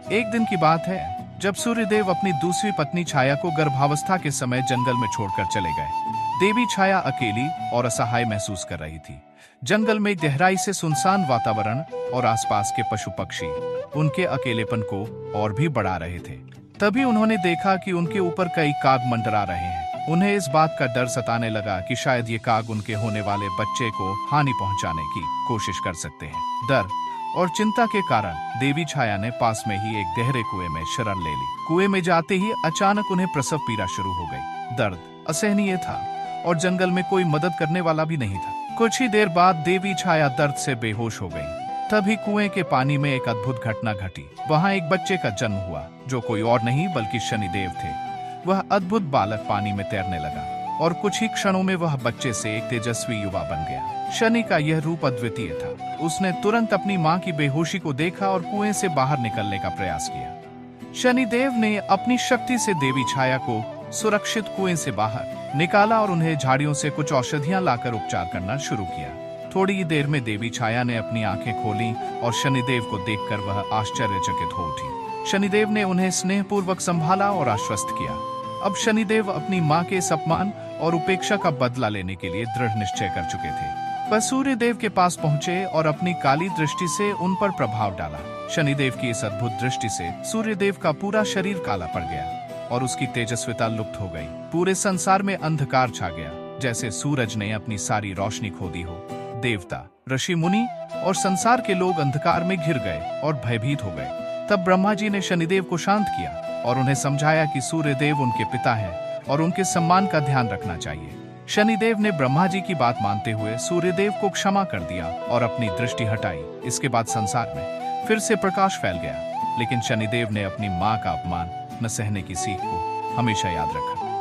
एक दिन की बात है जब सूर्यदेव अपनी दूसरी पत्नी छाया को गर्भावस्था के समय जंगल में छोड़कर चले गए। देवी छाया अकेली और असहाय महसूस कर रही थी। जंगल में गहराई से सुनसान वातावरण और आसपास के पशु पक्षी उनके अकेलेपन को और भी बढ़ा रहे थे। तभी उन्होंने देखा कि उनके ऊपर कई काग मंडरा रहे हैं। उन्हें इस बात का डर सताने लगा कि शायद ये काग उनके होने वाले बच्चे को हानि पहुंचाने की कोशिश कर सकते हैं। डर और चिंता के कारण देवी छाया ने पास में ही एक गहरे कुएं में शरण ले ली। कुएं में जाते ही अचानक उन्हें प्रसव पीड़ा शुरू हो गई। दर्द असहनीय था और जंगल में कोई मदद करने वाला भी नहीं था। कुछ ही देर बाद देवी छाया दर्द से बेहोश हो गई। तभी कुएं के पानी में एक अद्भुत घटना घटी। वहां एक बच्चे का जन्म हुआ जो कोई और नहीं बल्कि शनिदेव थे। वह अद्भुत बालक पानी में तैरने लगा और कुछ ही क्षणों में वह बच्चे से एक तेजस्वी युवा बन गया। शनि का यह रूप अद्वितीय था। उसने तुरंत अपनी मां की बेहोशी को देखा और कुएं से बाहर निकलने का प्रयास किया। शनिदेव ने अपनी शक्ति से देवी छाया को सुरक्षित कुएं से बाहर निकाला और उन्हें झाड़ियों से कुछ औषधियां लाकर उपचार करना शुरू किया। थोड़ी ही देर में देवी छाया ने अपनी आंखें खोलीं और शनिदेव को देखकर वह आश्चर्यचकित हो उठी। शनिदेव ने उन्हें स्नेहपूर्वक संभाला और आश्वस्त किया। अब शनिदेव अपनी मां के इस अपमान और उपेक्षा का बदला लेने के लिए दृढ़ निश्चय कर चुके थे। वह सूर्यदेव के पास पहुंचे और अपनी काली दृष्टि से उन पर प्रभाव डाला। शनिदेव की इस अद्भुत दृष्टि से सूर्यदेव का पूरा शरीर काला पड़ गया और उसकी तेजस्विता लुप्त हो गई। पूरे संसार में अंधकार छा गया, जैसे सूरज ने अपनी सारी रोशनी खो दी हो। देवता, ऋषि मुनि और संसार के लोग अंधकार में घिर गए और भयभीत हो गए। तब ब्रह्मा जी ने शनिदेव को शांत किया और उन्हें समझाया कि सूर्यदेव उनके पिता हैं और उनके सम्मान का ध्यान रखना चाहिए। शनिदेव ने ब्रह्मा जी की बात मानते हुए सूर्यदेव को क्षमा कर दिया और अपनी दृष्टि हटाई। इसके बाद संसार में फिर से प्रकाश फैल गया। लेकिन शनिदेव ने अपनी मां का अपमान न सहने की सीख को हमेशा याद रखा।